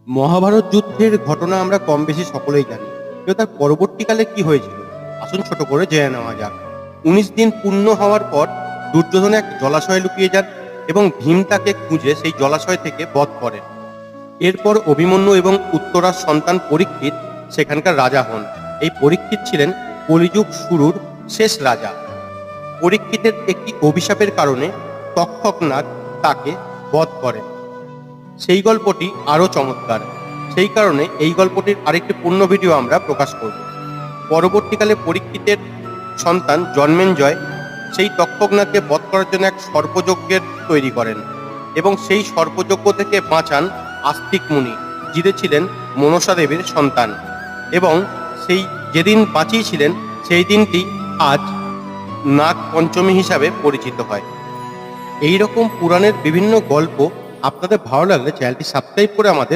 মহাভারত যুদ্ধের ঘটনা আমরা কম বেশি সকলেই জানি, কিন্তু তার পরবর্তীকালে কি হয়েছিল আসুন ছোট করে জেনে নেওয়া যাক। 19 দিন পূর্ণ হওয়ার পর দুর্যোধন এক জলাশয়ে লুকিয়ে যান এবং ভীম তাকে খুঁজে সেই জলাশয় থেকে বধ করেন। এরপর অভিমন্যু এবং উত্তরার সন্তান পরীক্ষিত সেখানকার রাজা হন। এই পরীক্ষিত ছিলেন কলিযুগ শুরুর শেষ রাজা। পরীক্ষিতের একটি অভিশাপের কারণে তক্ষক নাগ তাকে বধ করেন। সেই গল্পটি আরও চমৎকার, সেই কারণে এই গল্পটির আরেকটি পূর্ণ ভিডিও আমরা প্রকাশ করব। পরবর্তীকালে পরীক্ষিতের সন্তান জন্মেঞ্জয় সেই তক্ষকনাগকে বধ করার জন্য এক সর্পযজ্ঞের তৈরি করেন এবং সেই সর্পযজ্ঞ থেকে বাঁচান আস্তিক মুনি, যিনি ছিলেন মনসা দেবীর সন্তান, এবং সেই যেদিন বাঁচিয়েছিলেন সেই দিনটি আজ নাগ পঞ্চমী হিসাবে পরিচিত হয়। এই রকম পুরাণের বিভিন্ন গল্প আপনাদের ভালো লাগলে চ্যানেলটি সাবস্ক্রাইব করে আমাদের